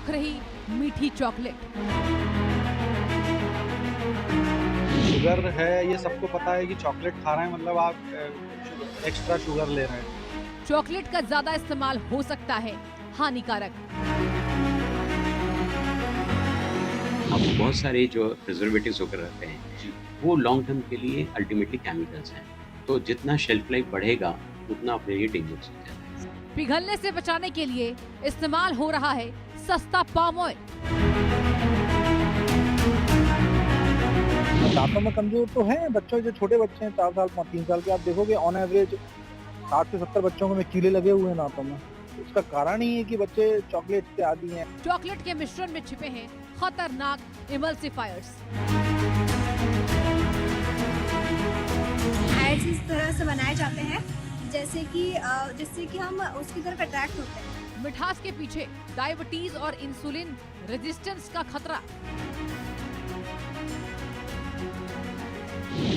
सोख रही मीठी चॉकलेट। शुगर है, ये सबको पता है कि चॉकलेट खा रहे हैं मतलब आप एक्स्ट्रा शुगर ले रहे हैं। चॉकलेट का ज्यादा इस्तेमाल हो सकता है हानिकारक। अब बहुत सारे जो प्रिजर्वेटिव्स होकर रहते हैं वो लॉन्ग टर्म के लिए अल्टीमेटली केमिकल्स हैं, तो जितना शेल्फ लाइफ बढ़ेगा उतना अपने लिए डेंजरस हो जाता है। पिघलने से बचाने के लिए इस्तेमाल हो रहा है सस्ता पाम ऑयल। दांतों में कमजोर तो है बच्चों, जो छोटे बच्चे हैं 4 साल 3 साल के, आप देखोगे ऑन एवरेज 60 से 70 बच्चों में कीड़े लगे हुए हैं दांतों में। उसका कारण ही है कि बच्चे चॉकलेट के आदी हैं। चॉकलेट के मिश्रण में छिपे हैं खतरनाक इमल्सिफायर्स। एड्स इस तरह से बनाए जाते हैं जैसे कि जिससे कि हम उसकी तरफ अट्रैक्ट होते हैं। मिठास के पीछे डायबिटीज और इंसुलिन रेजिस्टेंस का खतरा।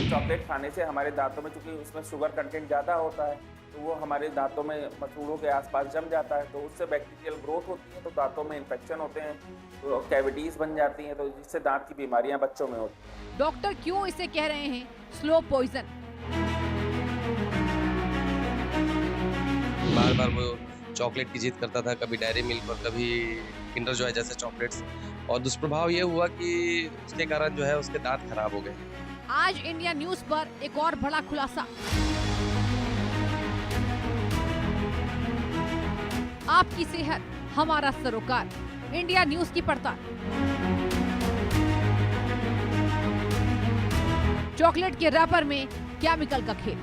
चॉकलेट खाने से हमारे दांतों में, चूंकि उसमें शुगर कंटेंट ज़्यादा होता है, तो वो हमारे दांतों में मसूड़ों के आसपास जम जाता है, तो उससे बैक्टीरियल ग्रोथ होती है, तो दांतों में इन्फेक्शन होते हैं, तो कैविटीज़ बन जाती हैं, तो जिससे दांत की बीमारियां बच्चों में होती हैं। डॉक्टर क्यों इसे कह रहे हैं स्लो पॉइजन? बार बार वो चॉकलेट की जिद करता था, कभी डेयरी मिल्क और कभी किंडर जॉय जैसे चॉकलेट्स, और दुष्प्रभाव ये हुआ कि उसके कारण जो है उसके दांत खराब हो गए। आज इंडिया न्यूज पर एक और बड़ा खुलासा। आपकी सेहत हमारा सरोकार, इंडिया न्यूज की पड़ताल। चॉकलेट के रैपर में केमिकल का खेल।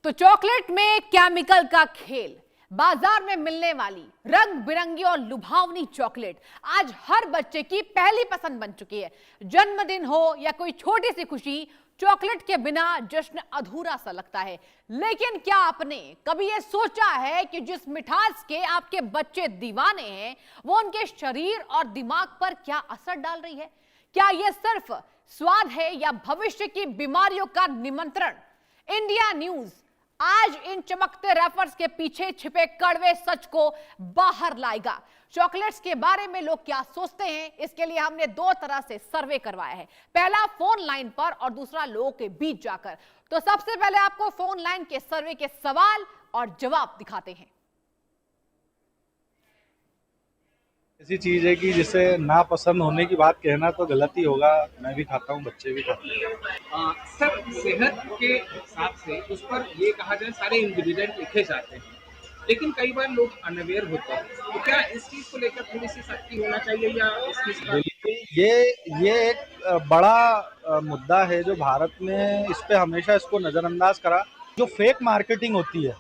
तो चॉकलेट में केमिकल का खेल, बाजार में मिलने वाली रंग बिरंगी और लुभावनी चॉकलेट आज हर बच्चे की पहली पसंद बन चुकी है। जन्मदिन हो या कोई छोटी सी खुशी, चॉकलेट के बिना जश्न अधूरा सा लगता है। लेकिन क्या आपने कभी यह सोचा है कि जिस मिठास के आपके बच्चे दीवाने हैं वो उनके शरीर और दिमाग पर क्या असर डाल रही है? क्या यह सिर्फ स्वाद है या भविष्य की बीमारियों का निमंत्रण? इंडिया न्यूज आज इन चमकते रैपर्स के पीछे छिपे कड़वे सच को बाहर लाएगा। चॉकलेट्स के बारे में लोग क्या सोचते हैं, इसके लिए हमने 2 तरह से सर्वे करवाया है। पहला फोन लाइन पर और दूसरा लोगों के बीच जाकर। तो सबसे पहले आपको फोन लाइन के सर्वे के सवाल और जवाब दिखाते हैं। ऐसी चीज है कि जिसे ना पसंद होने की बात कहना तो गलत ही होगा। मैं भी खाता हूँ, बच्चे भी खाते हैं। सर, सेहत के हिसाब से उस पर ये कहा जाए सारे इंग्रेडिएंट लिखे जाते हैं, लेकिन कई बार लोग अनअवेयर होते हैं, तो क्या इस चीज को लेकर थोड़ी सी सख्ती होना चाहिए या इस चीज का? ये एक बड़ा मुद्दा है जो भारत में इस पे हमेशा इसको नजरअंदाज करा। जो फेक मार्केटिंग होती है,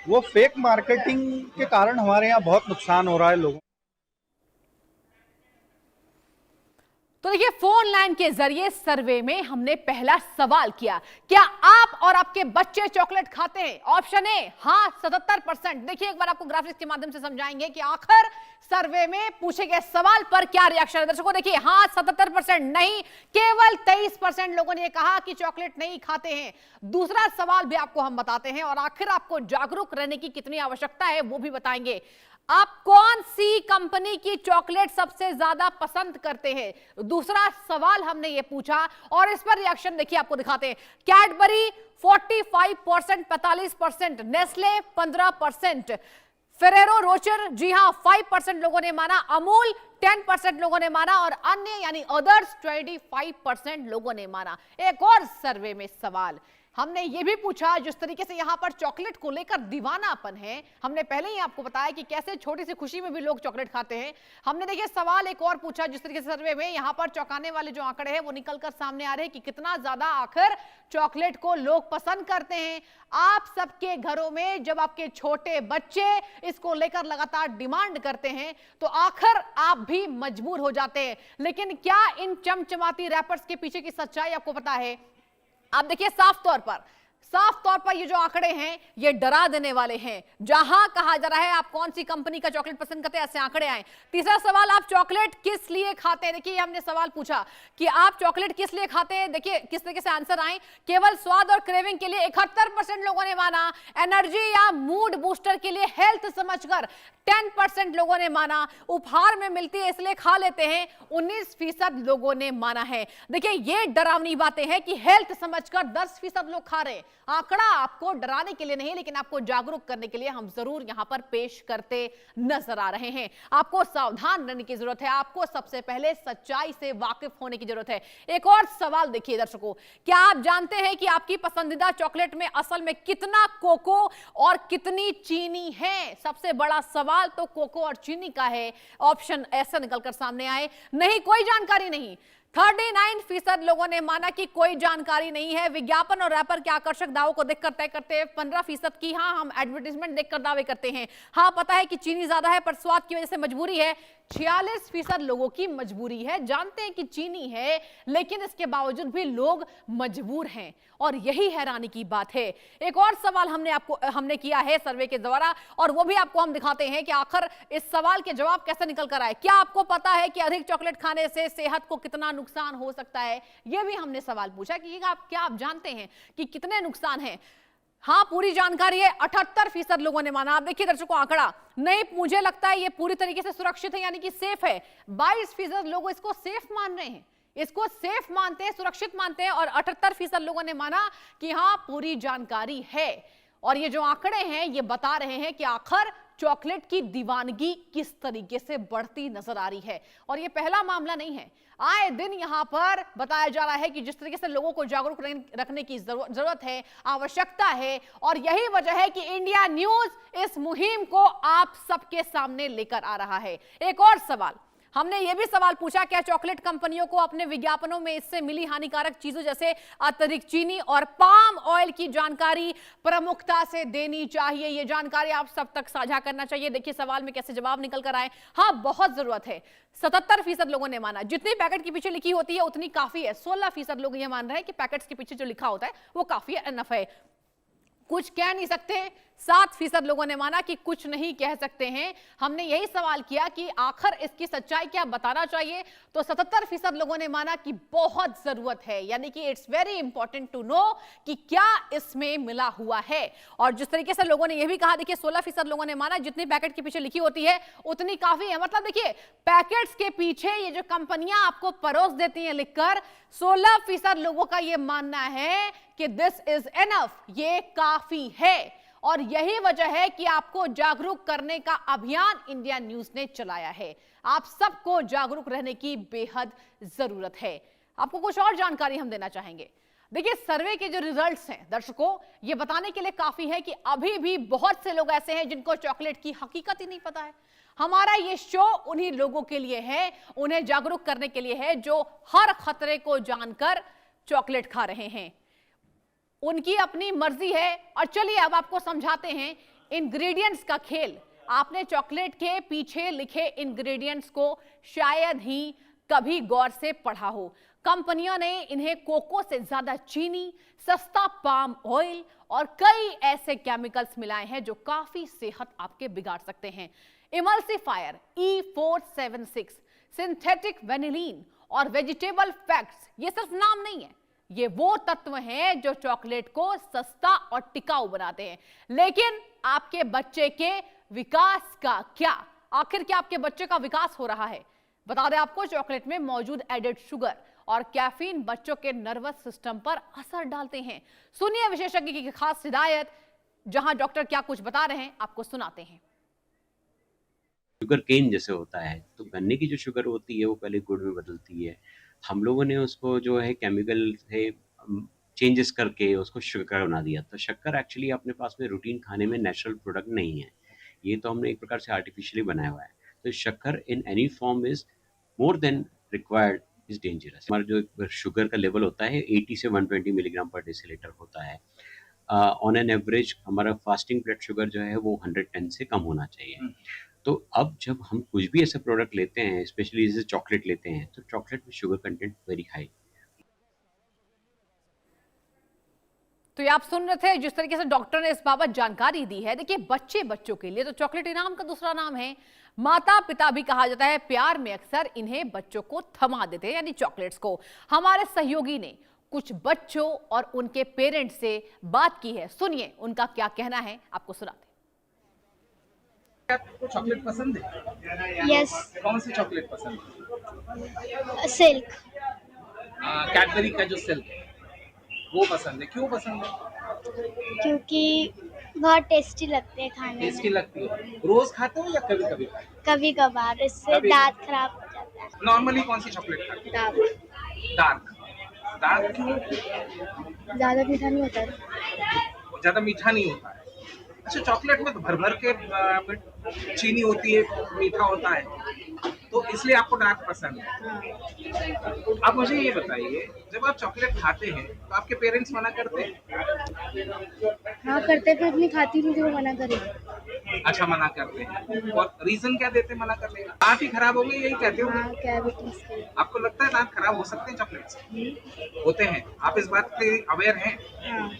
वो फेक मार्केटिंग के कारण हमारे यहाँ बहुत नुकसान हो रहा है लोगों। तो देखिए, फोन लाइन के जरिए सर्वे में हमने पहला सवाल किया, क्या आप और आपके बच्चे चॉकलेट खाते हैं? ऑप्शन ए हाँ 77%। देखिए एक बार आपको ग्राफिक्स के माध्यम से समझाएंगे कि आखिर सर्वे में पूछे गए सवाल पर क्या रिएक्शन है। दर्शकों देखिए, हाँ 77%, नहीं केवल 23% लोगों ने कहा कि चॉकलेट नहीं खाते हैं। दूसरा सवाल भी आपको हम बताते हैं और आखिर आपको जागरूक रहने की कितनी आवश्यकता है वो भी बताएंगे। आप कौन सी कंपनी की चॉकलेट सबसे ज्यादा पसंद करते हैं? दूसरा सवाल हमने ये पूछा और इस पर रिएक्शन देखिए आपको दिखाते हैं। कैडबरी 45%, 45%, नेस्ले 15%, फेरेरो रोचर जी हां 5% लोगों ने माना, अमूल 10% लोगों ने माना और अन्य यानी अदर्स 25% लोगों ने माना। एक और सर्वे में सवाल हमने ये भी पूछा, जिस तरीके से यहां पर चॉकलेट को लेकर दीवानापन है, हमने पहले ही आपको बताया कि कैसे छोटी सी खुशी में भी लोग चॉकलेट खाते हैं। हमने देखिए सवाल एक और पूछा, जिस तरीके से सर्वे में यहां पर चौंकाने वाले जो आंकड़े हैं वो निकलकर सामने आ रहे हैं कि कितना ज्यादा आखिर चॉकलेट को लोग पसंद करते हैं। आप सबके घरों में जब आपके छोटे बच्चे इसको लेकर लगातार डिमांड करते हैं तो आखिर आप भी मजबूर हो जाते हैं। लेकिन क्या इन चमचमाती रैपर्स के पीछे की सच्चाई आपको पता है? आप देखिए साफ तौर पर साफ तौर पर ये जो आंकड़े हैं ये डरा देने वाले हैं। जहां कहा जा रहा है आप कौन सी कंपनी का चॉकलेट पसंद करते हैं, ऐसे आंकड़े आए। तीसरा सवाल, आप चॉकलेट किस लिए खाते हैं? देखिए हमने सवाल पूछा कि आप चॉकलेट किस लिए खाते हैं। देखिए किस तरीके से आंसर आए। केवल स्वाद और क्रेविंग के लिए 71% लोगों ने माना, एनर्जी या मूड बूस्टर के लिए हेल्थ समझकर 10% लोगों ने माना, उपहार में मिलती है इसलिए खा लेते हैं 19% लोगों ने माना है। देखिए ये डरावनी बातें हैं कि हेल्थ समझकर 10% लोग खा रहे हैं। आंकड़ा आपको डराने के लिए नहीं लेकिन आपको जागरूक करने के लिए हम जरूर यहां पर पेश करते नजर आ रहे हैं। आपको सावधान रहने की जरूरत है, आपको सबसे पहले सच्चाई से वाकिफ होने की जरूरत है। एक और सवाल देखिए दर्शकों, क्या आप जानते हैं कि आपकी पसंदीदा चॉकलेट में असल में कितना कोको और कितनी चीनी है? सबसे बड़ा सवाल तो कोको और चीनी का है। ऑप्शन ऐसा निकलकर सामने आए, नहीं कोई जानकारी नहीं। 39% लोगों ने माना कि कोई जानकारी नहीं है। विज्ञापन और रैपर के आकर्षक दावों को देखकर तय करते हैं 15% की हाँ हम एडवर्टाइजमेंट देखकर दावे करते हैं। हाँ पता है कि चीनी ज्यादा है पर स्वाद की वजह से मजबूरी है। 46% लोगों की मजबूरी है, जानते हैं कि चीनी है लेकिन इसके बावजूद भी लोग मजबूर हैं और यही हैरानी की बात है। एक और सवाल हमने किया है सर्वे के द्वारा और वो भी आपको हम दिखाते हैं कि आखिर इस सवाल के जवाब कैसे निकल कर आए। क्या आपको पता है कि अधिक चॉकलेट खाने से सेहत को कितना नुकसान हो सकता है? यह भी हमने सवाल पूछा कि क्या आप जानते हैं कि कितने नुकसान हैं? हाँ पूरी जानकारी है, 78% लोगों ने माना। आप देखिए दर्शकों आंकड़ा, नहीं मुझे लगता है ये पूरी तरीके से सुरक्षित है यानी कि सेफ है। 22% लोग इसको सेफ मान रहे हैं, इसको सेफ मानते हैं, सुरक्षित मानते हैं और 78% लोगों ने माना कि हाँ पूरी जानकारी है। और ये जो आंकड़े हैं ये बता रहे हैं कि आखिर चॉकलेट की दीवानगी किस तरीके से बढ़ती नजर आ रही है। और ये पहला मामला नहीं है, आए दिन यहां पर बताया जा रहा है कि जिस तरीके से लोगों को जागरूक रखने की जरूरत है, आवश्यकता है और यही वजह है कि इंडिया न्यूज इस मुहिम को आप सबके सामने लेकर आ रहा है। एक और सवाल, हमने यह भी सवाल पूछा, क्या चॉकलेट कंपनियों को अपने विज्ञापनों में इससे मिली हानिकारक चीजों जैसे अतिरिक्त चीनी और पाम ऑयल की जानकारी प्रमुखता से देनी चाहिए? ये जानकारी आप सब तक साझा करना चाहिए। देखिए सवाल में कैसे जवाब निकल कर आए। हाँ बहुत जरूरत है, 77% लोगों ने माना। जितनी पैकेट के पीछे लिखी होती है उतनी काफी है। 16% लोग ये मान रहे हैं कि पैकेट्स के पीछे जो लिखा होता है वो काफी एनफ है, कुछ कह नहीं सकते। 7% लोगों ने माना कि कुछ नहीं कह सकते हैं। हमने यही सवाल किया कि आखिर इसकी सच्चाई क्या बताना चाहिए, तो 77% लोगों ने माना कि बहुत जरूरत है, यानी कि it's very important to know कि क्या इसमें मिला हुआ है। और जिस तरीके से लोगों ने यह भी कहा, देखिए 16% लोगों ने माना जितनी पैकेट के पीछे लिखी होती है उतनी काफी है। मतलब देखिए पैकेट्स के पीछे ये जो कंपनियां आपको परोस देती हैं लिखकर, 16% लोगों का यह मानना है कि दिस इज एनफ, ये काफी है। और यही वजह है कि आपको जागरूक करने का अभियान इंडिया न्यूज ने चलाया है। आप सबको जागरूक रहने की बेहद जरूरत है। आपको कुछ और जानकारी हम देना चाहेंगे। देखिए सर्वे के जो रिजल्ट्स हैं दर्शकों, ये बताने के लिए काफी है कि अभी भी बहुत से लोग ऐसे हैं जिनको चॉकलेट की हकीकत ही नहीं पता है। हमारा ये शो उन्हीं लोगों के लिए है, उन्हें जागरूक करने के लिए है जो हर खतरे को जानकर चॉकलेट खा रहे हैं। उनकी अपनी मर्जी है। और चलिए अब आपको समझाते हैं इंग्रेडिएंट्स का खेल। आपने चॉकलेट के पीछे लिखे इंग्रेडिएंट्स को शायद ही कभी गौर से पढ़ा हो। कंपनियों ने इन्हें कोको से ज्यादा चीनी, सस्ता पाम ऑयल और कई ऐसे केमिकल्स मिलाए हैं जो काफी सेहत आपके बिगाड़ सकते हैं। इमल्सिफायर E476, सिंथेटिक वेनिलीन और वेजिटेबल फैट्स, ये सिर्फ नाम नहीं है, ये वो तत्व हैं जो चॉकलेट को सस्ता और टिकाऊ बनाते हैं। लेकिन आपके बच्चे के विकास का क्या? आखिर क्या आपके बच्चे का विकास हो रहा है? बता दें आपको, चॉकलेट में मौजूद एडेड शुगर और कैफीन बच्चों के नर्वस सिस्टम पर असर डालते हैं। सुनिए विशेषज्ञ की खास हिदायत, जहां डॉक्टर क्या कुछ बता रहे हैं आपको सुनाते हैं। शुगर केन जैसे होता है, तो गन्ने की जो शुगर होती है वो पहले गुड़ में बदलती है। हम लोगों ने उसको जो है केमिकल से चेंजेस करके उसको शक्कर बना दिया। तो शक्कर एक्चुअली अपने पास में रूटीन खाने में नेचुरल प्रोडक्ट नहीं है, ये तो हमने एक प्रकार से आर्टिफिशियली बनाया हुआ है। तो शक्कर in any form is more than required is dangerous. हमारा जो शुगर का लेवल होता है 80 से 120 मिलीग्राम पर डेसीलीटर होता है। ऑन एन एवरेज हमारा फास्टिंग ब्लड शुगर जो है वो 110 से कम होना चाहिए। तो अब जब हम कुछ भी ऐसे प्रोडक्ट लेते हैं, स्पेशली जैसे चॉकलेट लेते हैं, तो चॉकलेट में शुगर कंटेंट वेरी हाई। तो ये आप सुन रहे थे जिस तरीके से डॉक्टर ने इस बाबत जानकारी दी है। देखिए बच्चों के लिए तो चॉकलेट इनाम का दूसरा नाम है। माता पिता भी कहा जाता है, प्यार में अक्सर इन्हें बच्चों को थमा देते हैं, यानी चॉकलेट्स को। हमारे सहयोगी ने कुछ बच्चों और उनके पेरेंट्स से बात की है, सुनिए उनका क्या कहना है, आपको सुनाते हैं। आपको चॉकलेट पसंद है? यस। कौन सी चॉकलेट पसंद है? सिल्क। कैडबरी का जो सिल्क है वो पसंद है। क्यों पसंद है? क्योंकि बहुत टेस्टी लगते हैं खाने टेस्टी में। लगती है। रोज खाते हो या कभी कभी? कभी कभार, इससे कभी- दांत खराब हो जाता है। नॉर्मली कौन सी चॉकलेट खाते दांत हो? डार्क। डार्क क्यों? ज्यादा मीठा नहीं होता है। ज्यादा मीठा नहीं होता है। अच्छा, चॉकलेट में तो भर भर के चीनी होती है, मीठा होता है, तो इसलिए आपको डार्क पसंद है। आप मुझे ये बताइए, जब आप चॉकलेट खाते हैं तो आपके पेरेंट्स मना करते हैं? हाँ करते, फिर अपनी खाती नहीं जो मना करेगी। अच्छा, मना करते हैं। और रीजन क्या देते हैं मना करने का? दांत ही खराब हो गए, यही कहते हो? हाँ कैविटीज के लिए। आपको लगता है दांत खराब हो सकते हैं चॉकलेट से? होते हैं। आप इस बात से अवेयर हैं? हाँ।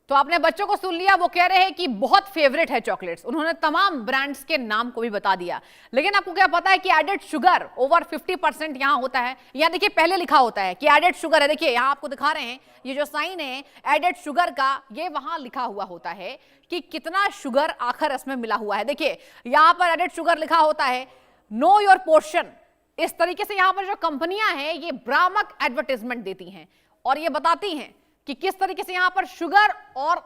तो आपने बच्चों को सुन लिया, वो कह रहे हैं कि बहुत फेवरेट है चॉकलेट्स। उन्होंने तमाम ब्रांड्स के नाम को भी बता दिया। लेकिन आपको क्या पता है कि एडेड शुगर ओवर 50% यहां होता है। यहां देखिए पहले लिखा होता है कि एडेड शुगर है। देखिए यहां आपको दिखा रहे हैं, ये जो साइन है एडेड शुगर का, ये वहां लिखा हुआ होता है कि कितना शुगर आखिर इसमें मिला हुआ है। देखिए यहां पर एडेड शुगर लिखा होता है, नो योर पोर्शन। इस तरीके से यहां पर जो कंपनियां हैं ये भ्रामक एडवर्टाइजमेंट देती हैं और ये बताती हैं कि किस तरीके से यहां पर शुगर और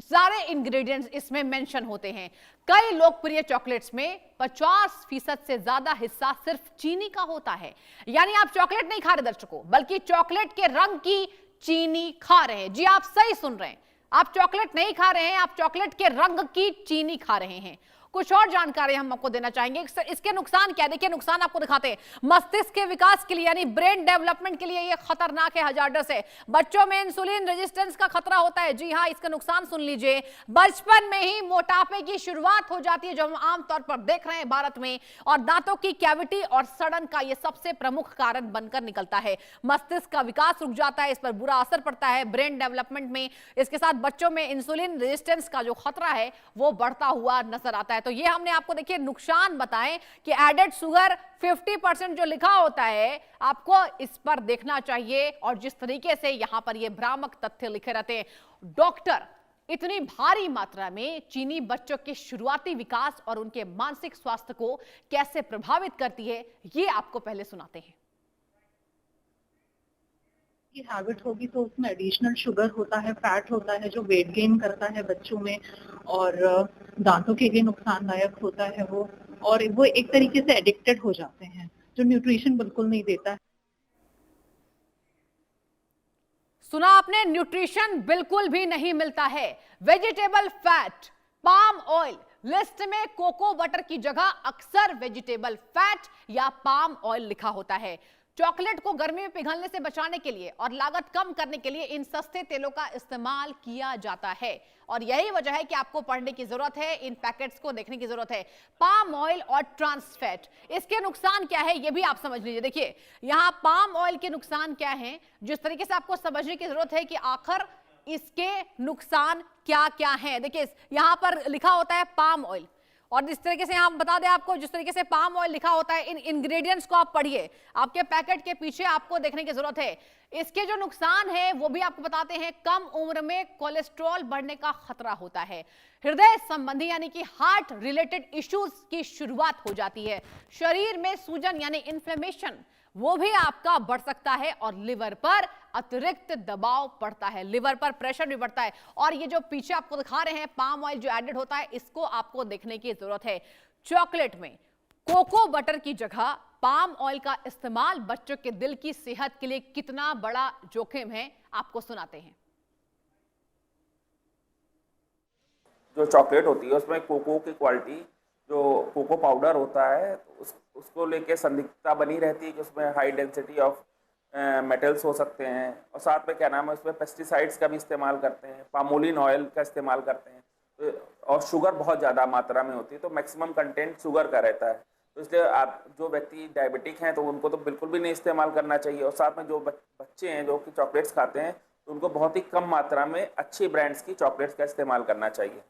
सारे इंग्रेडिएंट्स इसमें मेंशन होते हैं। कई लोकप्रिय चॉकलेट्स में 50% से ज्यादा हिस्सा सिर्फ चीनी का होता है। यानी आप चॉकलेट नहीं खा रहे दर्शकों, बल्कि चॉकलेट के रंग की चीनी खा रहे हैं। जी आप सही सुन रहे हैं, आप चॉकलेट नहीं खा रहे हैं, आप चॉकलेट के रंग की चीनी खा रहे हैं। कुछ और जानकारी हम आपको देना चाहेंगे। इसके नुकसान क्या है, देखिए नुकसान आपको दिखाते हैं। मस्तिष्क के विकास के लिए यानी ब्रेन डेवलपमेंट के लिए ये खतरनाक है, हजार्डस है। बच्चों में इंसुलिन रेजिस्टेंस का खतरा होता है। जी हाँ, इसका नुकसान सुन लीजिए। बचपन में ही मोटापे की शुरुआत हो जाती है, जो हम आमतौर पर देख रहे हैं भारत में, और दांतों की कैविटी और सड़न का यह सबसे प्रमुख कारण बनकर निकलता है। मस्तिष्क का विकास रुक जाता है, इस पर बुरा असर पड़ता है ब्रेन डेवलपमेंट में। इसके साथ बच्चों में इंसुलिन रेजिस्टेंस का जो खतरा है वो बढ़ता हुआ नजर आता है। तो ये हमने आपको देखिए नुकसान बताएं कि एडेड शुगर 50% जो लिखा होता है, आपको इस पर देखना चाहिए। और जिस तरीके से यहां पर ये भ्रामक तथ्य लिखे रहते हैं, डॉक्टर इतनी भारी मात्रा में चीनी बच्चों के शुरुआती विकास और उनके मानसिक स्वास्थ्य को कैसे प्रभावित करती है, ये आपको पहले सुनाते हैं। की हैबिट होगी तो उसमें एडिशनल शुगर होता है, फैट होता है जो वेट गेन करता है बच्चों में, और दांतों के लिए नुकसानदायक होता है वो, और वो एक तरीके से एडिक्टेड हो जाते हैं, जो न्यूट्रिशन बिल्कुल नहीं देता है। सुना आपने, न्यूट्रिशन बिल्कुल भी नहीं मिलता है। Vegetable fat, palm oil, list में कोको बटर की जगह अक्सर वेजिटेबल फैट या पाम ऑयल लिखा होता है। चॉकलेट को गर्मी में पिघलने से बचाने के लिए और लागत कम करने के लिए इन सस्ते तेलों का इस्तेमाल किया जाता है, और यही वजह है कि आपको पढ़ने की जरूरत है, इन पैकेट्स को देखने की जरूरत है। पाम ऑयल और ट्रांस फैट, इसके नुकसान क्या है ये भी आप समझ लीजिए। देखिए यहां पाम ऑयल के नुकसान क्या है, जिस तरीके से आपको समझने की जरूरत है कि आखिर इसके नुकसान क्या क्या है। देखिए यहां पर लिखा होता है पाम ऑयल, और इस तरीके से हम बता दें आपको, जिस तरीके से पाम ऑयल लिखा होता है, इन इंग्रेडिएंट्स को आप पढ़िए, आपके पैकेट के पीछे आपको देखने की जरूरत है। इसके जो नुकसान है वो भी आपको बताते हैं। कम उम्र में कोलेस्ट्रॉल बढ़ने का खतरा होता है, हृदय संबंधी यानी कि हार्ट रिलेटेड इश्यूज की शुरुआत हो जाती है, शरीर में सूजन यानी इन्फ्लेमेशन वो भी आपका बढ़ सकता है, और लिवर पर अतिरिक्त दबाव पड़ता है, लिवर पर प्रेशर भी बढ़ता है। और ये जो पीछे आपको दिखा रहे हैं पाम ऑयल जो एडेड होता है, इसको आपको देखने की जरूरत है। चॉकलेट में कोको बटर की जगह पाम ऑयल का इस्तेमाल बच्चों के दिल की सेहत के लिए कितना बड़ा जोखिम है, आपको सुनाते हैं। जो चॉकलेट होती है उसमें कोको की क्वालिटी, जो कोको पाउडर होता है, उसको लेके संदिग्धता बनी रहती है कि उसमें हाई डेंसिटी ऑफ मेटल्स हो सकते हैं, और साथ में क्या नाम है उसमें पेस्टिसाइड्स का भी इस्तेमाल करते हैं, पामोलिन ऑयल का इस्तेमाल करते हैं, और शुगर बहुत ज़्यादा मात्रा में होती है, तो मैक्सिमम कंटेंट शुगर का रहता है। तो इसलिए आप जो व्यक्ति डायबिटिक हैं तो उनको तो बिल्कुल भी नहीं इस्तेमाल करना चाहिए, और साथ में जो बच्चे हैं जो कि चॉकलेट्स खाते हैं तो उनको बहुत ही कम मात्रा में अच्छी ब्रांड्स की चॉकलेट्स का इस्तेमाल करना चाहिए।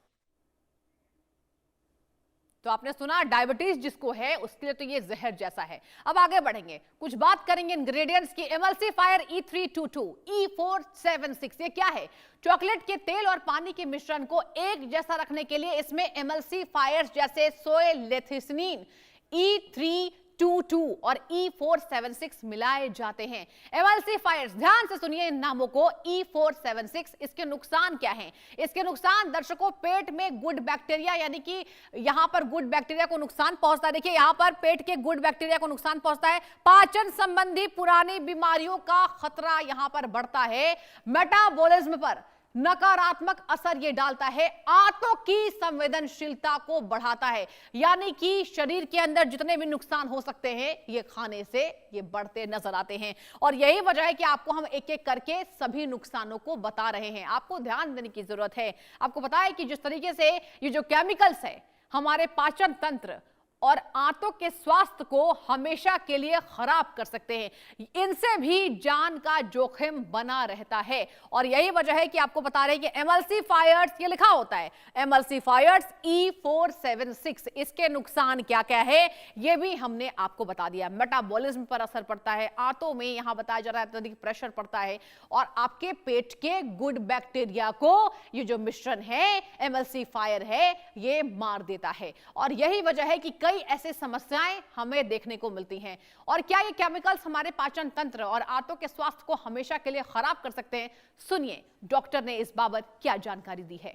तो आपने सुना, डायबिटीज जिसको है उसके लिए तो ये जहर जैसा है। अब आगे बढ़ेंगे, कुछ बात करेंगे इंग्रेडिएंट्स की। एमल्सीफायर E322 E476 ये क्या है? चॉकलेट के तेल और पानी के मिश्रण को एक जैसा रखने के लिए इसमें एमल्सीफायर्स जैसे सोए लेथिसिनिन E322 और E476 मिलाए जाते हैं। एमल्सीफायर्स, ध्यान से सुनिए इन नामों को। E476, इसके नुकसान क्या हैं? इसके नुकसान दर्शकों, पेट में गुड बैक्टीरिया, यानी कि यहां पर गुड बैक्टीरिया को नुकसान पहुंचता है। देखिए यहां पर पेट के गुड बैक्टीरिया को नुकसान पहुंचता है। पाचन संबंधी पुरानी बीमारियों का खतरा यहां पर बढ़ता है। मेटाबॉलिज्म पर नकारात्मक असर ये डालता है। आंतों की संवेदनशीलता को बढ़ाता है, यानी कि शरीर के अंदर जितने भी नुकसान हो सकते हैं ये खाने से ये बढ़ते नजर आते हैं। और यही वजह है कि आपको हम एक एक करके सभी नुकसानों को बता रहे हैं। आपको ध्यान देने की जरूरत है। आपको पता है कि जिस तरीके से ये जो केमिकल्स है हमारे पाचन तंत्र और आंतों के स्वास्थ्य को हमेशा के लिए खराब कर सकते हैं, इनसे भी जान का जोखिम बना रहता है। और यही वजह है कि आपको बता रहे हैं कि एमल्सीफायर्स, ये लिखा होता है एमल्सीफायर्स E476, इसके नुकसान क्या क्या है ये भी हमने आपको बता दिया। मेटाबॉलिज्म पर असर पड़ता है, आंतों में यहां बताया जा रहा है अत्यधिक प्रेशर पड़ता है, और आपके पेट के गुड बैक्टीरिया को ये जो मिश्रण है एमल्सीफायर है ये मार देता है। और यही वजह है कि कई ऐसे समस्याएं हमें देखने को मिलती हैं। और क्या ये केमिकल्स हमारे पाचन तंत्र और आंतों के स्वास्थ्य को हमेशा के लिए खराब कर सकते हैं? सुनिए डॉक्टर ने इस बाबत क्या जानकारी दी है।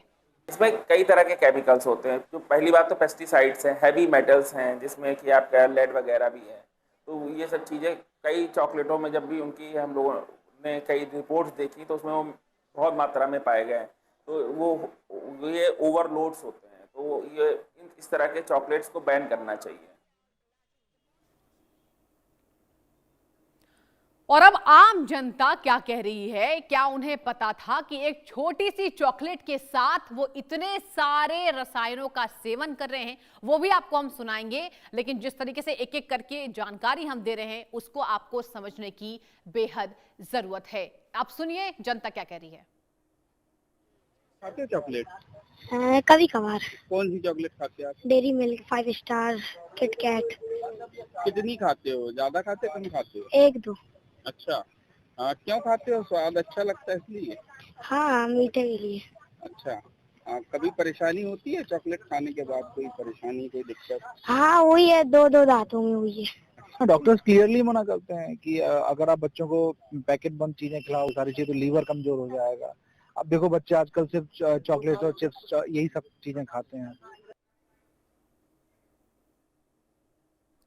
इसमें कई तरह के केमिकल्स होते हैं। जो पहली बात तो पेस्टिसाइड्स हैं, हैवी मेटल्स हैं, जिसमें कि आपका लेड वगैरह भी है। तो ये सब चीज़ें कई चॉकलेटों में जब भी उनकी हम लोगों ने कई रिपोर्ट्स देखी तो उसमें वो बहुत मात्रा में पाए गए। तो वो ये ओवरलोड्स होते हैं, तो ये इस तरह के चॉकलेट्स को बैन करना चाहिए। और अब आम जनता क्या कह रही है? क्या उन्हें पता था कि एक छोटी सी चॉकलेट के साथ वो इतने सारे रसायनों का सेवन कर रहे हैं? वो भी आपको हम सुनाएंगे, लेकिन जिस तरीके से एक एक करके जानकारी हम दे रहे हैं उसको आपको समझने की बेहद जरूरत है। आप सुनिए जनता क्या कह रही है। खाते हो चॉकलेट? कभी कभार। कौन सी चॉकलेट खाते हो आप? Dairy milk, 5 star, KitKat. कितनी खाते हो? ज्यादा खाते हो कम खाते हो? 1-2। अच्छा, क्यों खाते हो? स्वाद अच्छा लगता है इसलिए? हाँ, मीठे के लिए। अच्छा, कभी परेशानी होती है चॉकलेट खाने के बाद? कोई परेशानी, कोई दिक्कत? हाँ हुई है, 2 दांतों में हुई है। डॉक्टर्स क्लियरली मना करते हैं कि अगर आप बच्चों को पैकेट बंद चीजें खिलाओ सारी चीजें तो लीवर कमजोर हो जाएगा। अब देखो बच्चे आजकल सिर्फ चॉकलेट और चिप्स यही सब चीजें खाते हैं।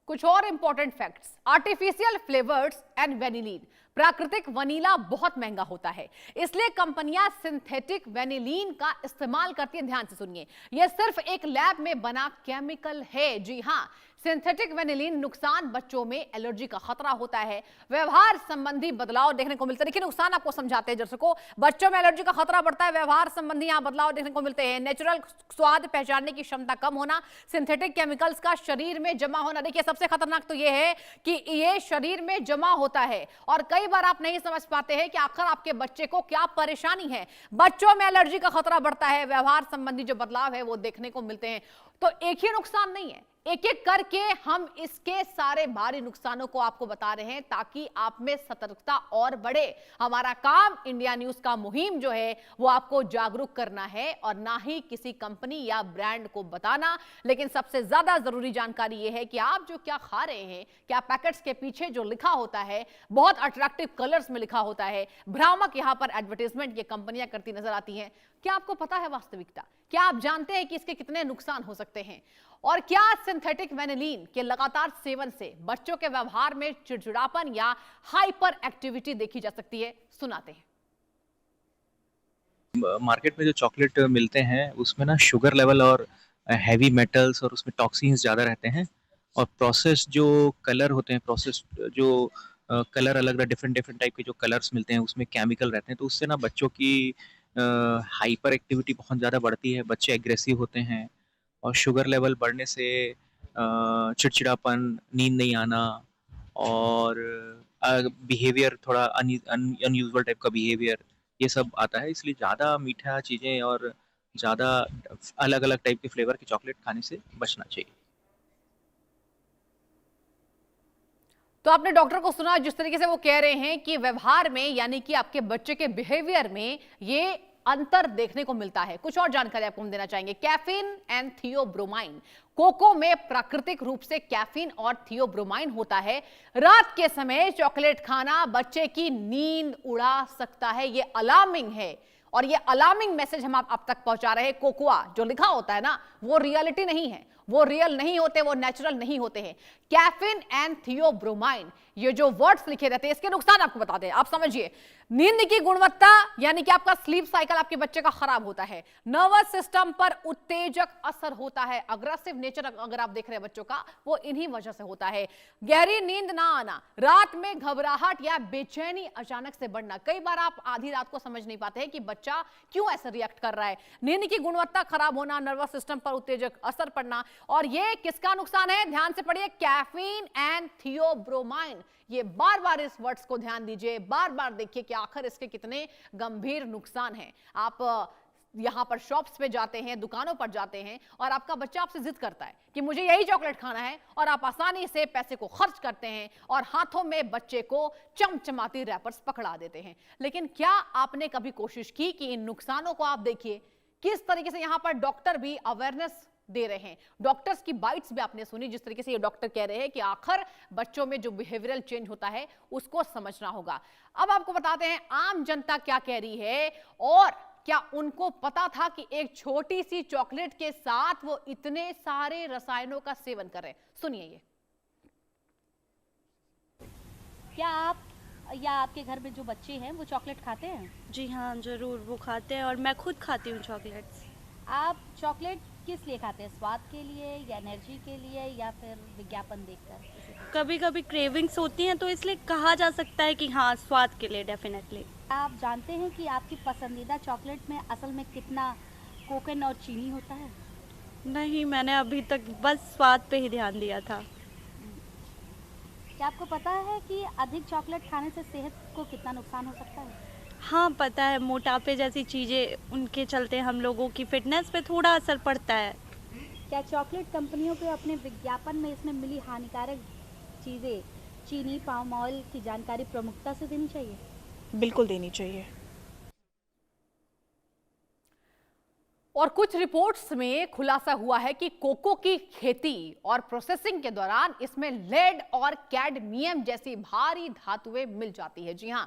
कुछ और important facts. Artificial flavours and vanillin, प्राकृतिक वनीला बहुत महंगा होता है, इसलिए कंपनियां सिंथेटिक वेनिलीन का इस्तेमाल करती हैं। ध्यान से सुनिए, यह सिर्फ एक लैब में बना केमिकल है। जी हां, सिंथेटिक वेनिलीन नुकसान, बच्चों में एलर्जी का खतरा होता है, व्यवहार संबंधी बदलाव देखने को मिलता है। देखिए नुकसान आपको समझाते हैं दर्शकों। बच्चों में एलर्जी का खतरा बढ़ता है, व्यवहार संबंधी यहां बदलाव देखने को मिलते हैं, नेचुरल स्वाद पहचानने की क्षमता कम होना, सिंथेटिक केमिकल्स का शरीर में जमा होना। देखिए सबसे खतरनाक तो यह है कि ये शरीर में जमा होता है और कई बार आप नहीं समझ पाते हैं कि आखिर आपके बच्चे को क्या परेशानी है। बच्चों में एलर्जी का खतरा बढ़ता है, व्यवहार संबंधी जो बदलाव है वो देखने को मिलते हैं। तो एक ही नुकसान नहीं है, एक एक करके हम इसके सारे भारी नुकसानों को आपको बता रहे हैं ताकि आप में सतर्कता और बढ़े। हमारा काम इंडिया न्यूज का मुहिम जो है वो आपको जागरूक करना है और ना ही किसी कंपनी या ब्रांड को बताना। लेकिन सबसे ज्यादा जरूरी जानकारी यह है कि आप जो क्या खा रहे हैं, क्या पैकेट्स के पीछे जो लिखा होता है बहुत अट्रैक्टिव कलर्स में लिखा होता है, भ्रामक यहां पर एडवर्टाइजमेंट ये कंपनियां करती नजर आती हैं, क्या आपको पता है वास्तविकता? क्या आप जानते हैं कि इसके कितने नुकसान हो सकते हैं? और क्या सिंथेटिक वेनिलीन के लगातार सेवन से बच्चों के व्यवहार में चिड़चिड़ापन या हाइपर एक्टिविटी देखी जा सकती है? सुनाते हैं। मार्केट में जो चॉकलेट मिलते हैं उसमें ना शुगर लेवल और हैवी मेटल्स और उसमें टॉक्सिन्स ज़्यादा रहते हैं, और प्रोसेस जो कलर होते हैं, प्रोसेस जो कलर अलग डिफरेंट टाइप के जो कलर्स मिलते हैं उसमें केमिकल रहते हैं, तो उससे ना बच्चों की हाइपर एक्टिविटी बहुत ज़्यादा बढ़ती है, बच्चे एग्रेसिव होते हैं और शुगर लेवल बढ़ने से चिड़चिड़ापन, नींद नहीं आना और बिहेवियर थोड़ा अनयूजुअल टाइप का बिहेवियर, ये सब आता है। इसलिए ज़्यादा मीठा चीज़ें और ज़्यादा अलग-अलग टाइप के फ्लेवर के चॉकलेट खाने से बचना चाहिए। तो आपने डॉक्टर को सुना जिस तरीके से वो कह रहे हैं कि व्यवहार में यानी कि आपके बच्चे के बिहेवियर में ये अंतर देखने को मिलता है। कुछ और जानकारी आपको हम देना चाहेंगे। कैफीन एंड थियोब्रोमाइन, कोको में प्राकृतिक रूप से कैफीन और थियोब्रोमाइन होता है। रात के समय चॉकलेट खाना बच्चे की नींद उड़ा सकता है। ये अलार्मिंग है और ये अलार्मिंग मैसेज हम आप तक पहुंचा रहे हैं। कोकोआ जो लिखा होता है ना, वो रियलिटी नहीं है, वो रियल नहीं होते, वो नेचुरल नहीं होते हैं। कैफीन एंड थियोब्रोमाइन, ये जो वर्ड्स लिखे रहते हैं, इसके नुकसान आपको बताते हैं। आप समझिए, नींद की गुणवत्ता यानी कि आपका स्लीप साइकिल आपके बच्चे का खराब होता है। नर्वस सिस्टम पर उत्तेजक असर होता है। अग्रेसिव नेचर अगर आप देख रहे हैं बच्चों का, वो इन्हीं वजह से होता है। गहरी नींद ना आना, रात में घबराहट या बेचैनी अचानक से बढ़ना। कई बार आप आधी रात को समझ नहीं पाते हैं कि बच्चा क्यों ऐसे रिएक्ट कर रहा है। नींद की गुणवत्ता खराब होना, नर्वस सिस्टम पर उत्तेजक असर पड़ना। और ये किसका नुकसान है? ध्यान से पढ़िए, कैफीन एंड थियोब्रोमाइन। ये बार बार इस वर्ड्स को ध्यान दीजिए, बार बार देखिए कि आखिर इसके कितने गंभीर नुकसान हैं। आप यहां पर शॉप्स पे जाते हैं, दुकानों पर जाते हैं और आपका बच्चा आपसे जिद करता है कि मुझे यही चॉकलेट खाना है, और आप आसानी से पैसे को खर्च करते हैं और हाथों में बच्चे को चमचमाती रैपर्स पकड़ा देते हैं। लेकिन क्या आपने कभी कोशिश की कि इन नुकसानों को आप देखिए? किस तरीके से यहां पर डॉक्टर भी अवेयरनेस दे रहे हैं। डॉक्टर्स की बाइट्स भी आपने सुनी, जिस तरीके से ये डॉक्टर कह रहे हैं कि आखिर बच्चों में जो बिहेवियरल चेंज होता है उसको समझना होगा। अब आपको बताते हैं आम जनता क्या कह रही है और क्या उनको पता था कि एक छोटी सी चॉकलेट के साथ वो इतने सारे रसायनों का सेवन कर रहे हैं। सुनिए ये। क्या आप या आपके घर में जो बच्चे हैं वो चॉकलेट खाते हैं? जी हाँ, ज़रूर वो खाते हैं और मैं खुद खाती हूँ चॉकलेट्स। आप चॉकलेट किस लिए खाते हैं? स्वाद के लिए या एनर्जी के लिए या फिर विज्ञापन देखकर? कभी कभी क्रेविंग्स होती हैं तो इसलिए कहा जा सकता है कि हाँ, स्वाद के लिए डेफिनेटली। आप जानते हैं कि आपकी पसंदीदा चॉकलेट में असल में कितना कोकेन और चीनी होता है? नहीं, मैंने अभी तक बस स्वाद पे ही ध्यान दिया था। क्या आपको पता है कि अधिक चॉकलेट खाने से सेहत को कितना नुकसान हो सकता है? हाँ, पता है। मोटापे जैसी चीज़ें, उनके चलते हम लोगों की फिटनेस पे थोड़ा असर पड़ता है। क्या चॉकलेट कंपनियों को अपने विज्ञापन में इसमें मिली हानिकारक चीज़ें, चीनी, पाम ऑयल की जानकारी प्रमुखता से देनी चाहिए? बिल्कुल देनी चाहिए। और कुछ रिपोर्ट्स में खुलासा हुआ है कि कोको की खेती और प्रोसेसिंग के दौरान इसमें लेड और कैडमियम जैसी भारी धातुएं मिल जाती है। जी हां,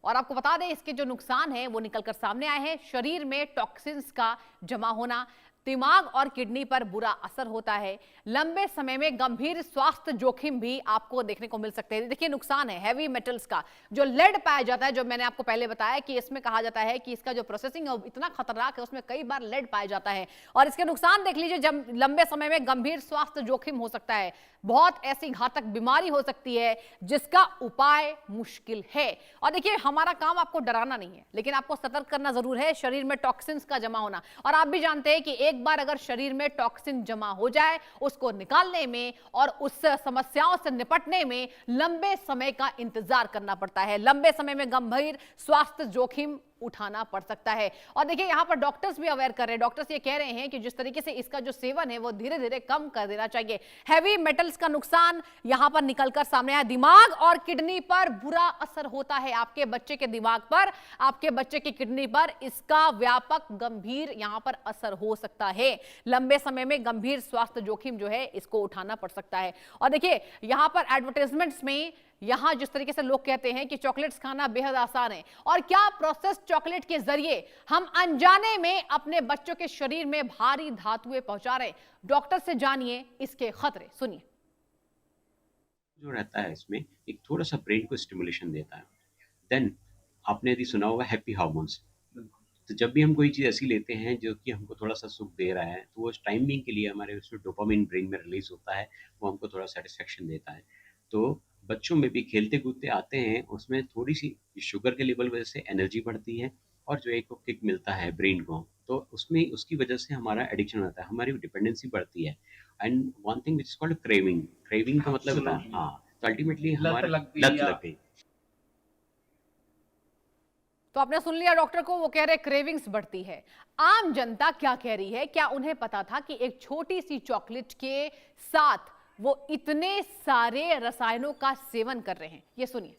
और आपको बता दें इसके जो नुकसान हैं वो निकलकर सामने आए हैं। शरीर में टॉक्सिन्स का जमा होना, दिमाग और किडनी पर बुरा असर होता है। लंबे समय में गंभीर स्वास्थ्य जोखिम भी आपको देखने को मिल सकते हैं। देखिए नुकसान है हैवी मेटल्स का, जो लेड पाया जाता है, जो मैंने आपको पहले बताया कि इसमें कहा जाता है कि इसका जो प्रोसेसिंग है इतना खतरनाक है, उसमें कई बार लेड पाया जाता है। और इसके नुकसान देख लीजिए, जब लंबे समय में गंभीर स्वास्थ्य जोखिम हो सकता है, बहुत ऐसी घातक बीमारी हो सकती है जिसका उपाय मुश्किल है। और देखिए हमारा काम आपको डराना नहीं है, लेकिन आपको सतर्क करना जरूर है। शरीर में टॉक्सिन्स का जमा होना, और आप भी जानते हैं कि एक बार अगर शरीर में टॉक्सिन जमा हो जाए, उसको निकालने में और उस समस्याओं से निपटने में लंबे समय का इंतजार करना पड़ता है। लंबे समय में गंभीर स्वास्थ्य जोखिम उठाना पड़ सकता है। और देखिए यहां पर डॉक्टर्स भी अवेयर कर रहे हैं। डॉक्टर्स ये कह रहे हैं कि जिस तरीके से इसका जो सेवन है वो धीरे धीरे कम कर देना चाहिए। हैवी मेटल्स का नुकसान यहां पर निकलकर सामने आया। दिमाग और किडनी पर बुरा असर होता है। आपके बच्चे के दिमाग पर, आपके बच्चे की किडनी पर इसका व्यापक गंभीर यहां पर असर हो सकता है। लंबे समय में गंभीर स्वास्थ्य जोखिम जो है इसको उठाना पड़ सकता है। और देखिए यहां पर एडवर्टाइजमेंट्स में यहां जिस तरीके से लोग कहते हैं कि चॉकलेट्स खाना बेहद आसान है, और क्या प्रोसेस चॉकलेट के जरिए हम अनजाने में अपने बच्चों के शरीर में भारी धातुएं पहुंचा रहे हैं। डॉक्टर से जानिए इसके खतरे, सुनिए। जो रहता है इसमें एक थोड़ा सा ब्रेन को स्टिमुलेशन देता है। देन आपने यदि सुना होगा हैप्पी हार्मोन्स, तो जब भी हम कोई चीज़ ऐसी लेते हैं जो कि हमको थोड़ा सा सुख दे रहा है, तो वो टाइम बिंग के लिए हमारे उसमें डोपामिन ब्रेन में रिलीज होता है, वो हमको थोड़ा सेटिस्फेक्शन देता है। तो बच्चों में भी खेलते कूदते आते हैं, उसमें थोड़ी सी शुगर के लेवल वजह से एनर्जी बढ़ती है और जो एक किक मिलता है ब्रेन को, तो उसमें उसकी वजह से हमारा एडिक्शन होता है, हमारी डिपेंडेंसी बढ़ती है। And one thing which is called craving का मतलब होता है, हाँ, तो अल्टीमेटली हमारे लत लग गई। तो आपने सुन लिया डॉक्टर को, वो कह रहे क्रेविंग्स बढ़ती है। आम जनता क्या कह रही है? क्या उन्हें पता था कि एक छोटी सी चॉकलेट के साथ वो इतने सारे रसायनों का सेवन कर रहे हैं? ये सुनिए।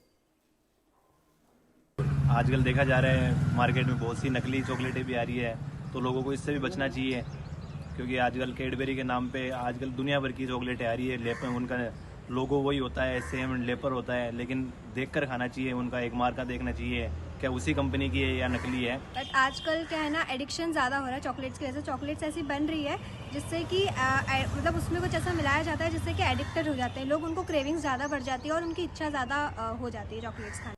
आजकल देखा जा रहा है मार्केट में बहुत सी नकली चॉकलेटें भी आ रही है, तो लोगों को इससे भी बचना चाहिए, क्योंकि आजकल कैडबरी के नाम पे आजकल दुनिया भर की चॉकलेटें आ रही है। लेपर उनका लोगो वही होता है, सेम लेपर होता है, लेकिन देखकर खाना चाहिए, उनका एक मार्का देखना चाहिए क्या उसी कंपनी की है या नकली है। बट आजकल क्या है ना, एडिक्शन ज़्यादा हो रहा है चॉकलेट्स की वजह से। चॉकलेट्स ऐसी बन रही है जिससे कि मतलब उसमें कुछ ऐसा मिलाया जाता है जिससे कि एडिक्टेड हो जाते हैं लोग, उनको क्रेविंग्स ज़्यादा बढ़ जाती है और उनकी इच्छा ज़्यादा हो जाती है चॉकलेट्स खाने।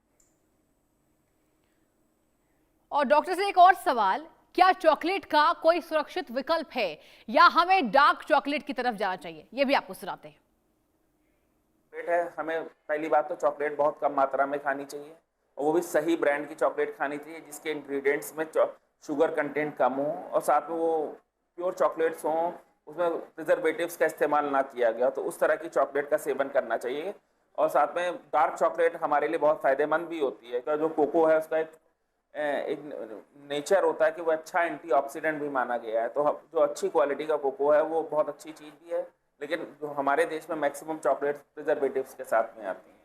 और डॉक्टर से एक और सवाल, क्या चॉकलेट का कोई सुरक्षित विकल्प है या हमें डार्क चॉकलेट की तरफ जाना चाहिए? ये भी आपको सुनाते हैं। है, हमें पहली बात तो चॉकलेट बहुत कम मात्रा में खानी चाहिए, और वो भी सही ब्रांड की चॉकलेट खानी चाहिए जिसके इंग्रेडिएंट्स में शुगर कंटेंट कम हो, और साथ में वो प्योर चॉकलेट्स हों, उसमें प्रिजर्वेटिव्स का इस्तेमाल ना किया गया, तो उस तरह की चॉकलेट का सेवन करना चाहिए। और साथ में डार्क चॉकलेट हमारे लिए बहुत फ़ायदेमंद भी होती है, क्योंकि जो कोको है उसका एक नेचर होता है कि वो अच्छा एंटीऑक्सीडेंट भी माना गया है। तो जो अच्छी क्वालिटी का कोको है वो बहुत अच्छी चीज़ भी है, लेकिन जो हमारे देश में मैक्सिमम चॉकलेट्स प्रिजर्वेटिव्स के साथ में आती हैं।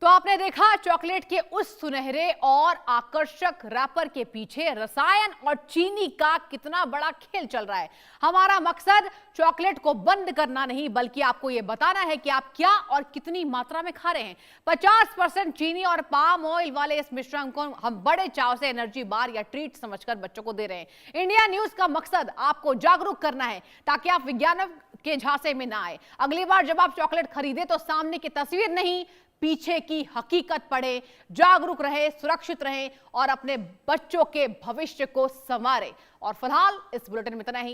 तो आपने देखा चॉकलेट के उस सुनहरे और आकर्षक रैपर के पीछे रसायन और चीनी का कितना बड़ा खेल चल रहा है। हमारा मकसद चॉकलेट को बंद करना नहीं, बल्कि आपको यह बताना है कि आप क्या और कितनी मात्रा में खा रहे हैं। 50% चीनी और पाम ऑयल वाले इस मिश्रण को हम बड़े चाव से एनर्जी बार या ट्रीट समझकर बच्चों को दे रहे हैं। इंडिया न्यूज का मकसद आपको जागरूक करना है, ताकि आप विज्ञान के झांसे में ना आए। अगली बार जब आप चॉकलेट खरीदे तो सामने की तस्वीर नहीं, पीछे की हकीकत पढ़े, जागरूक रहे, सुरक्षित रहे और अपने बच्चों के भविष्य को संवारे। और फिलहाल इस बुलेटिन में इतना ही।